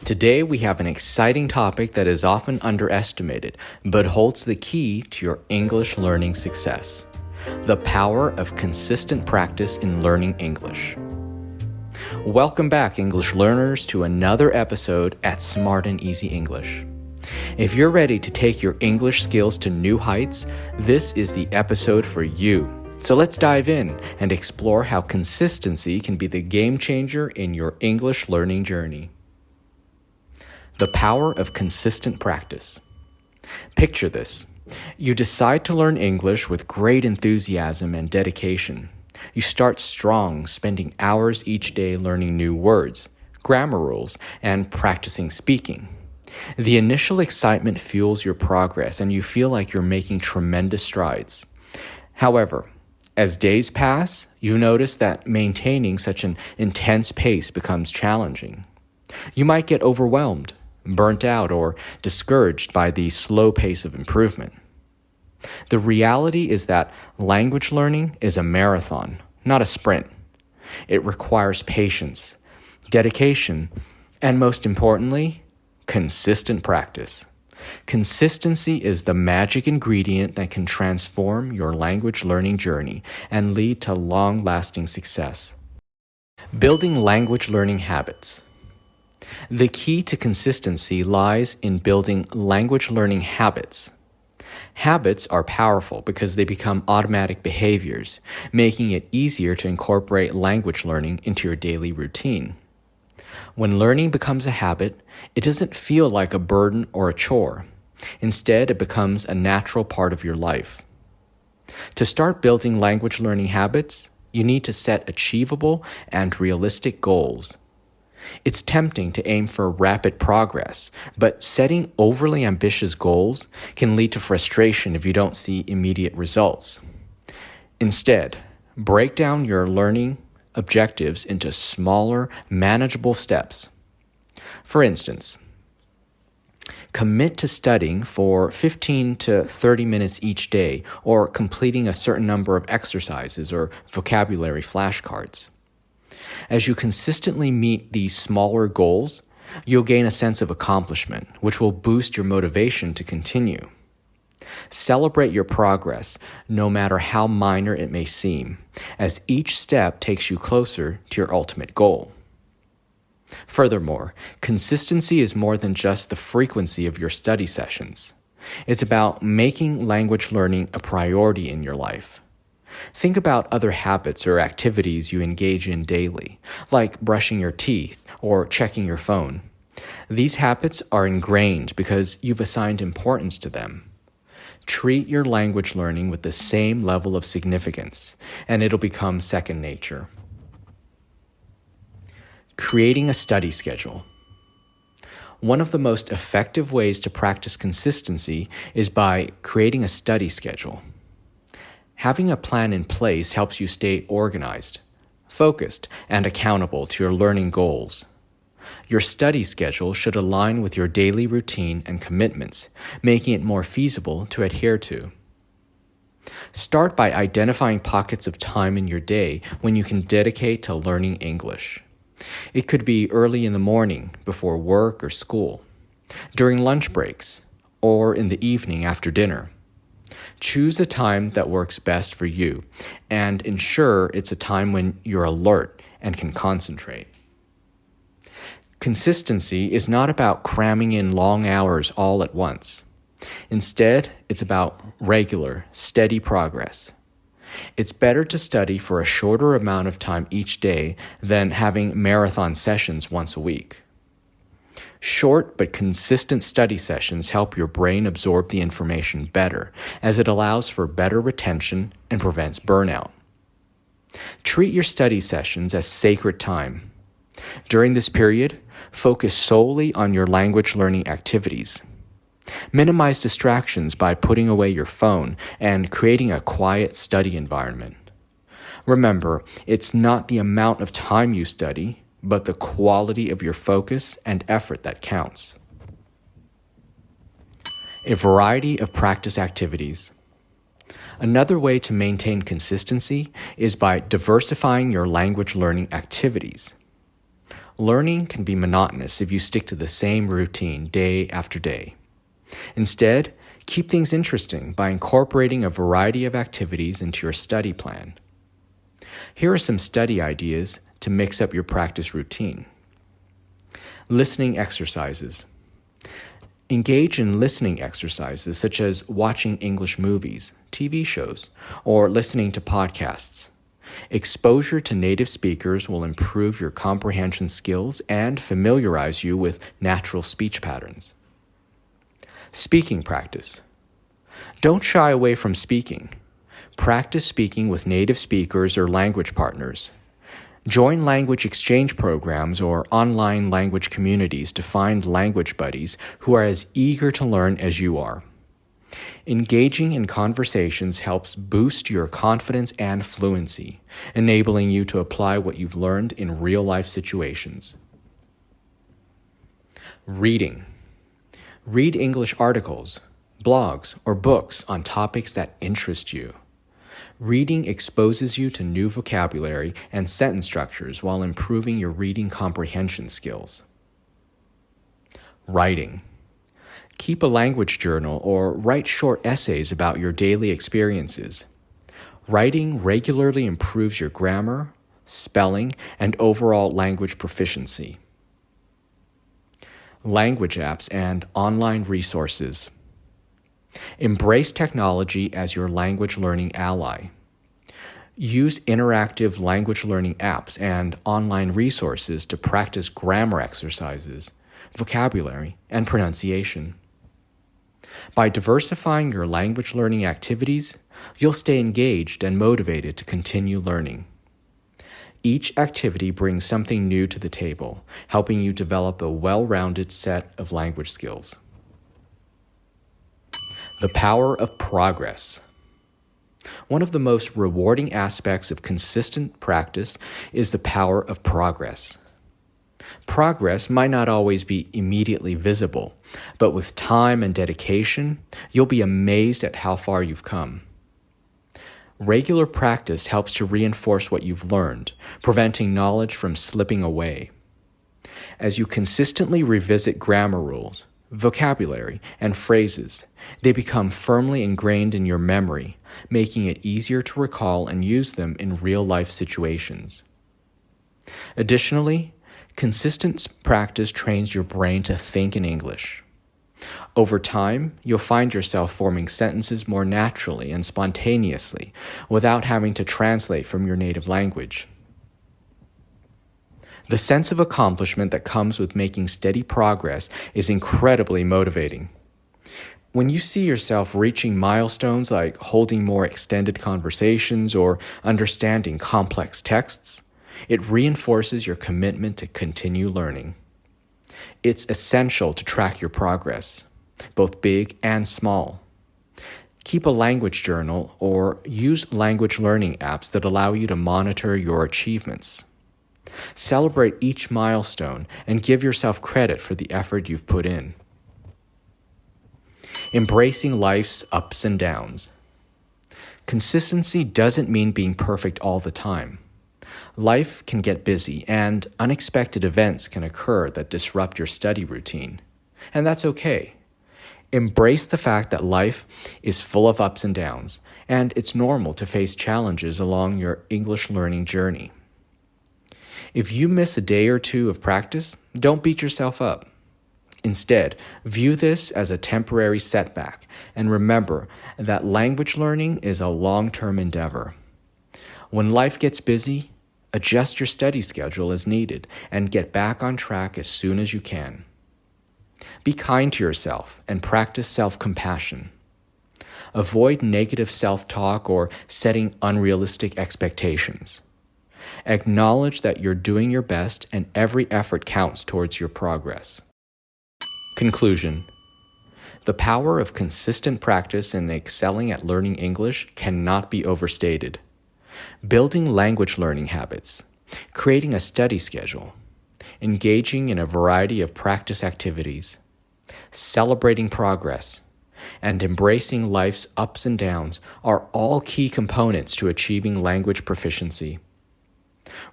Today we have an exciting topic that is often underestimated, but holds the key to your English learning success: the power of consistent practice in learning English. Welcome back, English learners, to another episode at Smart and Easy English. If you're ready to take your English skills to new heights, this is the episode for you. So let's dive in and explore how consistency can be the game changer in your English learning journey. The power of consistent practice. Picture this. You decide to learn English with great enthusiasm and dedication. You start strong, spending hours each day learning new words, grammar rules, and practicing speaking. The initial excitement fuels your progress, and you feel like you're making tremendous strides. However, as days pass, you notice that maintaining such an intense pace becomes challenging. You might get overwhelmed, burnt out, or discouraged by the slow pace of improvement. The reality is that language learning is a marathon, not a sprint. It requires patience, dedication, and most importantly, consistent practice. Consistency is the magic ingredient that can transform your language learning journey and lead to long-lasting success. Building language learning habits. The key to consistency lies in building language learning habits. Habits are powerful because they become automatic behaviors, making it easier to incorporate language learning into your daily routine. When learning becomes a habit, it doesn't feel like a burden or a chore. Instead, it becomes a natural part of your life. To start building language learning habits, you need to set achievable and realistic goals. It's tempting to aim for rapid progress, but setting overly ambitious goals can lead to frustration if you don't see immediate results. Instead, break down your learning objectives into smaller, manageable steps. For instance, commit to studying for 15 to 30 minutes each day, or completing a certain number of exercises or vocabulary flashcards. As you consistently meet these smaller goals, you'll gain a sense of accomplishment, which will boost your motivation to continue. Celebrate your progress, no matter how minor it may seem, as each step takes you closer to your ultimate goal. Furthermore, consistency is more than just the frequency of your study sessions. It's about making language learning a priority in your life. Think about other habits or activities you engage in daily, like brushing your teeth or checking your phone. These habits are ingrained because you've assigned importance to them. Treat your language learning with the same level of significance, and it'll become second nature. Creating a study schedule. One of the most effective ways to practice consistency is by creating a study schedule. Having a plan in place helps you stay organized, focused, and accountable to your learning goals. Your study schedule should align with your daily routine and commitments, making it more feasible to adhere to. Start by identifying pockets of time in your day when you can dedicate to learning English. It could be early in the morning before work or school, during lunch breaks, or in the evening after dinner. Choose a time that works best for you and ensure it's a time when you're alert and can concentrate. Consistency is not about cramming in long hours all at once. Instead, it's about regular, steady progress. It's better to study for a shorter amount of time each day than having marathon sessions once a week. Short but consistent study sessions help your brain absorb the information better, as it allows for better retention and prevents burnout. Treat your study sessions as sacred time. During this period, focus solely on your language learning activities. Minimize distractions by putting away your phone and creating a quiet study environment. Remember, it's not the amount of time you study, but the quality of your focus and effort that counts. A variety of practice activities. Another way to maintain consistency is by diversifying your language learning activities. Learning can be monotonous if you stick to the same routine day after day. Instead, keep things interesting by incorporating a variety of activities into your study plan. Here are some study ideas to mix up your practice routine. Listening exercises. Engage in listening exercises such as watching English movies, TV shows, or listening to podcasts. Exposure to native speakers will improve your comprehension skills and familiarize you with natural speech patterns. Speaking practice. Don't shy away from speaking. Practice speaking with native speakers or language partners. Join language exchange programs or online language communities to find language buddies who are as eager to learn as you are. Engaging in conversations helps boost your confidence and fluency, enabling you to apply what you've learned in real-life situations. Reading. Read English articles, blogs, or books on topics that interest you. Reading exposes you to new vocabulary and sentence structures while improving your reading comprehension skills. Writing. Keep a language journal or write short essays about your daily experiences. Writing regularly improves your grammar, spelling, and overall language proficiency. Language apps and online resources. Embrace technology as your language learning ally. Use interactive language learning apps and online resources to practice grammar exercises, vocabulary, and pronunciation. By diversifying your language learning activities, you'll stay engaged and motivated to continue learning. Each activity brings something new to the table, helping you develop a well-rounded set of language skills. The power of progress. One of the most rewarding aspects of consistent practice is the power of progress. Progress might not always be immediately visible, but with time and dedication, you'll be amazed at how far you've come. Regular practice helps to reinforce what you've learned, preventing knowledge from slipping away. As you consistently revisit grammar rules, vocabulary, and phrases, they become firmly ingrained in your memory, making it easier to recall and use them in real-life situations. Additionally, consistent practice trains your brain to think in English. Over time, you'll find yourself forming sentences more naturally and spontaneously without having to translate from your native language. The sense of accomplishment that comes with making steady progress is incredibly motivating. When you see yourself reaching milestones like holding more extended conversations or understanding complex texts, it reinforces your commitment to continue learning. It's essential to track your progress, both big and small. Keep a language journal or use language learning apps that allow you to monitor your achievements. Celebrate each milestone and give yourself credit for the effort you've put in. Embracing life's ups and downs. Consistency doesn't mean being perfect all the time. Life can get busy and unexpected events can occur that disrupt your study routine. And that's okay. Embrace the fact that life is full of ups and downs, and it's normal to face challenges along your English learning journey. If you miss a day or two of practice, don't beat yourself up. Instead, view this as a temporary setback and remember that language learning is a long-term endeavor. When life gets busy, adjust your study schedule as needed and get back on track as soon as you can. Be kind to yourself and practice self-compassion. Avoid negative self-talk or setting unrealistic expectations. Acknowledge that you're doing your best and every effort counts towards your progress. Conclusion. The power of consistent practice in excelling at learning English cannot be overstated. Building language learning habits, creating a study schedule, engaging in a variety of practice activities, celebrating progress, and embracing life's ups and downs are all key components to achieving language proficiency.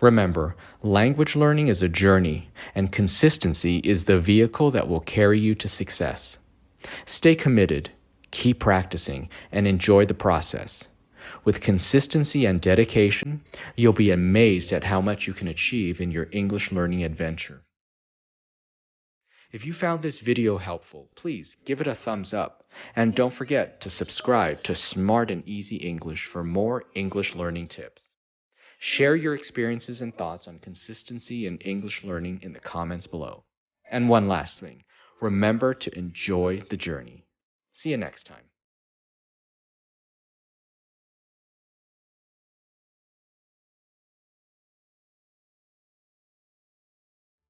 Remember, language learning is a journey, and consistency is the vehicle that will carry you to success. Stay committed, keep practicing, and enjoy the process. With consistency and dedication, you'll be amazed at how much you can achieve in your English learning adventure. If you found this video helpful, please give it a thumbs up, and don't forget to subscribe to Smart and Easy English for more English learning tips. Share your experiences and thoughts on consistency in English learning in the comments below. And one last thing, remember to enjoy the journey. See you next time.